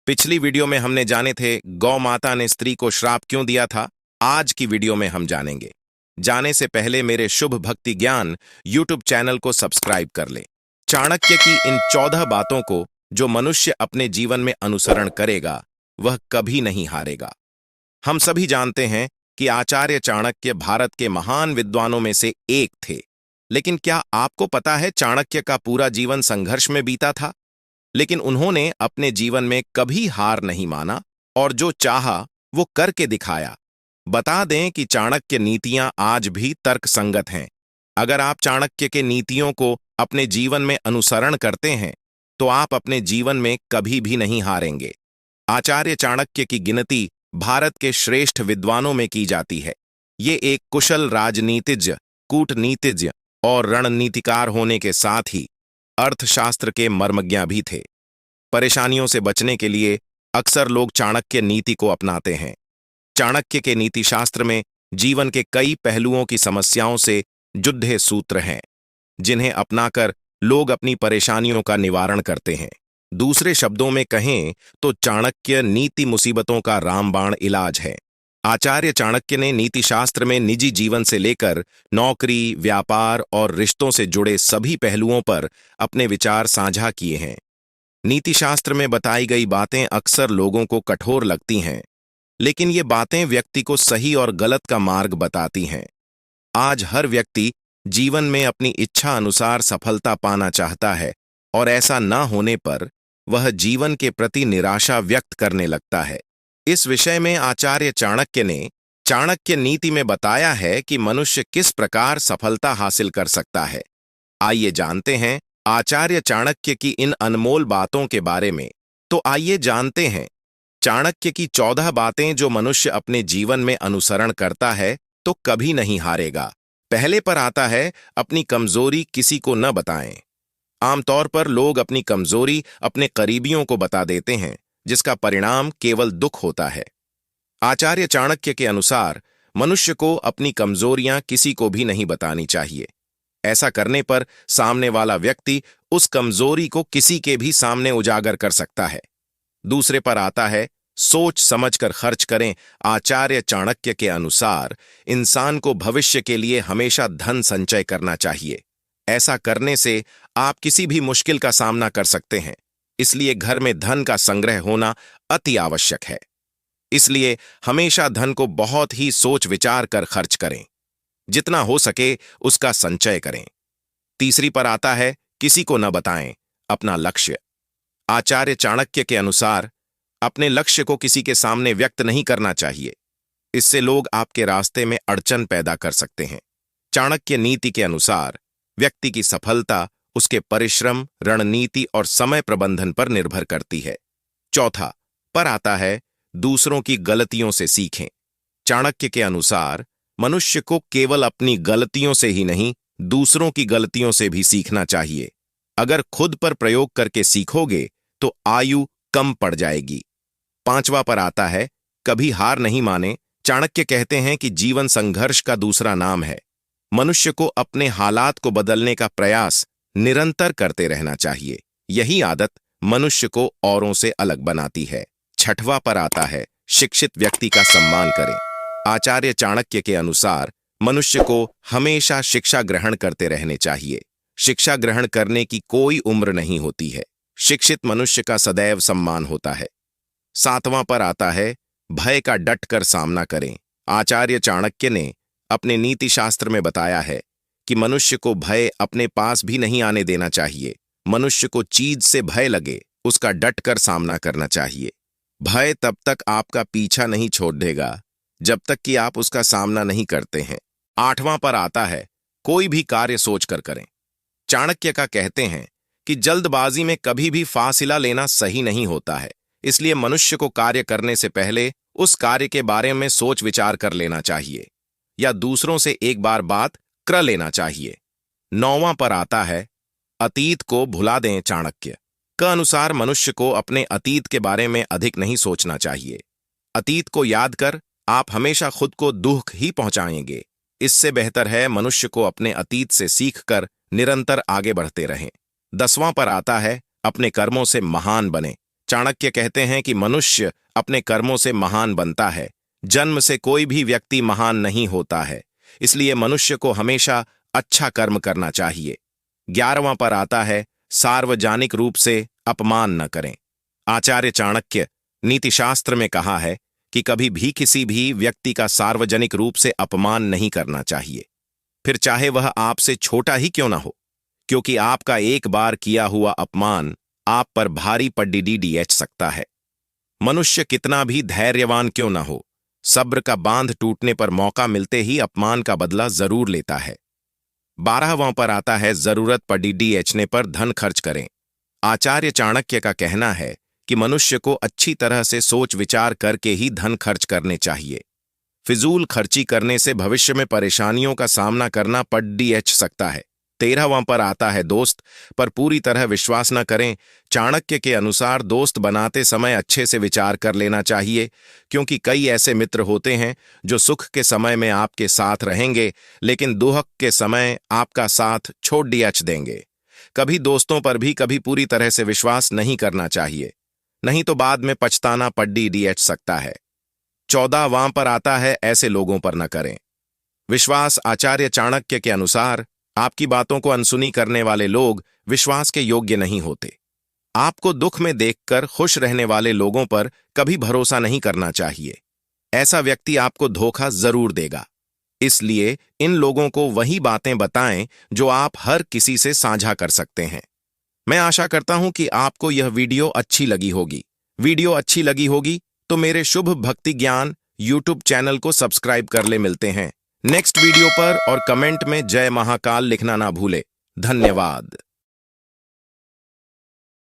पिछली वीडियो में हमने जाने थे गौ माता ने स्त्री को श्राप क्यों दिया था। आज की वीडियो में हम जानेंगे। जाने से पहले मेरे शुभ भक्ति ज्ञान यूट्यूब चैनल को सब्सक्राइब कर ले। चाणक्य की इन 14 बातों को जो मनुष्य अपने जीवन में अनुसरण करेगा वह कभी नहीं हारेगा। हम सभी जानते हैं कि आचार्य चाणक्य भारत के महान विद्वानों में से एक थे, लेकिन क्या आपको पता है चाणक्य का पूरा जीवन संघर्ष में बीता था। लेकिन उन्होंने अपने जीवन में कभी हार नहीं माना और जो चाहा वो करके दिखाया। बता दें कि चाणक्य नीतियां आज भी तर्कसंगत हैं। अगर आप चाणक्य के नीतियों को अपने जीवन में अनुसरण करते हैं तो आप अपने जीवन में कभी भी नहीं हारेंगे। आचार्य चाणक्य की गिनती भारत के श्रेष्ठ विद्वानों में की जाती है। ये एक कुशल राजनीतिज्ञ, कूटनीतिज्ञ और रणनीतिकार होने के साथ ही अर्थशास्त्र के मर्मज्ञ भी थे। परेशानियों से बचने के लिए अक्सर लोग चाणक्य नीति को अपनाते हैं। चाणक्य के नीति शास्त्र में जीवन के कई पहलुओं की समस्याओं से जुड़े सूत्र हैं, जिन्हें अपनाकर लोग अपनी परेशानियों का निवारण करते हैं। दूसरे शब्दों में कहें तो चाणक्य नीति मुसीबतों का रामबाण इलाज है। आचार्य चाणक्य ने नीति शास्त्र में निजी जीवन से लेकर नौकरी, व्यापार और रिश्तों से जुड़े सभी पहलुओं पर अपने विचार साझा किए हैं। नीति शास्त्र में बताई गई बातें अक्सर लोगों को कठोर लगती हैं, लेकिन ये बातें व्यक्ति को सही और गलत का मार्ग बताती हैं। आज हर व्यक्ति जीवन में अपनी इच्छा अनुसार सफलता पाना चाहता है और ऐसा न होने पर वह जीवन के प्रति निराशा व्यक्त करने लगता है। इस विषय में आचार्य चाणक्य ने चाणक्य नीति में बताया है कि मनुष्य किस प्रकार सफलता हासिल कर सकता है। आइए जानते हैं आचार्य चाणक्य की इन अनमोल बातों के बारे में। तो आइए जानते हैं चाणक्य की 14 बातें जो मनुष्य अपने जीवन में अनुसरण करता है तो कभी नहीं हारेगा। पहले पर आता है अपनी कमजोरी किसी को न बताएं। आमतौर पर लोग अपनी कमजोरी अपने करीबियों को बता देते हैं, जिसका परिणाम केवल दुख होता है। आचार्य चाणक्य के अनुसार मनुष्य को अपनी कमजोरियां किसी को भी नहीं बतानी चाहिए। ऐसा करने पर सामने वाला व्यक्ति उस कमजोरी को किसी के भी सामने उजागर कर सकता है। दूसरे पर आता है सोच समझकर खर्च करें। आचार्य चाणक्य के अनुसार इंसान को भविष्य के लिए हमेशा धन संचय करना चाहिए। ऐसा करने से आप किसी भी मुश्किल का सामना कर सकते हैं। इसलिए घर में धन का संग्रह होना अति आवश्यक है। इसलिए हमेशा धन को बहुत ही सोच विचार कर खर्च करें। जितना हो सके उसका संचय करें। तीसरी पर आता है किसी को न बताएं अपना लक्ष्य। आचार्य चाणक्य के अनुसार अपने लक्ष्य को किसी के सामने व्यक्त नहीं करना चाहिए। इससे लोग आपके रास्ते में अड़चन पैदा कर सकते हैं। चाणक्य नीति के अनुसार व्यक्ति की सफलता उसके परिश्रम, रणनीति और समय प्रबंधन पर निर्भर करती है। चौथा पर आता है दूसरों की गलतियों से सीखें। चाणक्य के अनुसार मनुष्य को केवल अपनी गलतियों से ही नहीं, दूसरों की गलतियों से भी सीखना चाहिए। अगर खुद पर प्रयोग करके सीखोगे तो आयु कम पड़ जाएगी। पांचवा पर आता है कभी हार नहीं माने। चाणक्य कहते हैं कि जीवन संघर्ष का दूसरा नाम है। मनुष्य को अपने हालात को बदलने का प्रयास निरंतर करते रहना चाहिए। यही आदत मनुष्य को औरों से अलग बनाती है। छठवां पर आता है शिक्षित व्यक्ति का सम्मान करें। आचार्य चाणक्य के अनुसार मनुष्य को हमेशा शिक्षा ग्रहण करते रहने चाहिए। शिक्षा ग्रहण करने की कोई उम्र नहीं होती है। शिक्षित मनुष्य का सदैव सम्मान होता है। सातवां पर आता है भय का डट कर सामना करें। आचार्य चाणक्य ने अपने नीति शास्त्र में बताया है कि मनुष्य को भय अपने पास भी नहीं आने देना चाहिए। मनुष्य को चीज से भय लगे उसका डट कर सामना करना चाहिए। भय तब तक आपका पीछा नहीं छोड़ देगा जब तक कि आप उसका सामना नहीं करते हैं। आठवां पर आता है कोई भी कार्य सोचकर करें। चाणक्य का कहते हैं कि जल्दबाजी में कभी भी फासिला लेना सही नहीं होता है। इसलिए मनुष्य को कार्य करने से पहले उस कार्य के बारे में सोच विचार कर लेना चाहिए या दूसरों से एक बार बात कर लेना चाहिए। नौवां पर आता है अतीत को भुला दें। चाणक्य के अनुसार मनुष्य को अपने अतीत के बारे में अधिक नहीं सोचना चाहिए। अतीत को याद कर आप हमेशा खुद को दुख ही पहुंचाएंगे। इससे बेहतर है मनुष्य को अपने अतीत से सीखकर निरंतर आगे बढ़ते रहें। 10वां पर आता है अपने कर्मों से महान बने। चाणक्य कहते हैं कि मनुष्य अपने कर्मों से महान बनता है। जन्म से कोई भी व्यक्ति महान नहीं होता है, इसलिए मनुष्य को हमेशा अच्छा कर्म करना चाहिए। 11वां पर आता है, सार्वजनिक रूप से अपमान न करें। आचार्य चाणक्य नीतिशास्त्र में कहा है कि कभी भी किसी भी व्यक्ति का सार्वजनिक रूप से अपमान नहीं करना चाहिए, फिर चाहे वह आपसे छोटा ही क्यों ना हो, क्योंकि आपका एक बार किया हुआ अपमान आप पर भारी पड़ सकता है। मनुष्य कितना भी धैर्यवान क्यों ना हो, सब्र का बांध टूटने पर मौका मिलते ही अपमान का बदला जरूर लेता है। 12वां पर आता है, जरूरत पड़ने पर धन खर्च करें। आचार्य चाणक्य का कहना है कि मनुष्य को अच्छी तरह से सोच विचार करके ही धन खर्च करने चाहिए। फिजूल खर्ची करने से भविष्य में परेशानियों का सामना करना पड़ सकता है। 13वां पर आता है, दोस्त पर पूरी तरह विश्वास न करें। चाणक्य के अनुसार दोस्त बनाते समय अच्छे से विचार कर लेना चाहिए, क्योंकि कई ऐसे मित्र होते हैं जो सुख के समय में आपके साथ रहेंगे, लेकिन दुख के समय आपका साथ छोड़ देंगे। कभी दोस्तों पर भी कभी पूरी तरह से विश्वास नहीं करना चाहिए, नहीं तो बाद में पछताना पड़ सकता है। 14वां पर आता है, ऐसे लोगों पर न करें विश्वास। आचार्य चाणक्य के अनुसार आपकी बातों को अनसुनी करने वाले लोग विश्वास के योग्य नहीं होते। आपको दुख में देखकर खुश रहने वाले लोगों पर कभी भरोसा नहीं करना चाहिए, ऐसा व्यक्ति आपको धोखा जरूर देगा। इसलिए इन लोगों को वही बातें बताएं जो आप हर किसी से साझा कर सकते हैं। मैं आशा करता हूं कि आपको यह वीडियो अच्छी लगी होगी। वीडियो अच्छी लगी होगी तो मेरे शुभ भक्ति ज्ञान यूट्यूब चैनल को सब्सक्राइब कर ले। मिलते हैं नेक्स्ट वीडियो पर, और कमेंट में जय महाकाल लिखना ना भूले। धन्यवाद।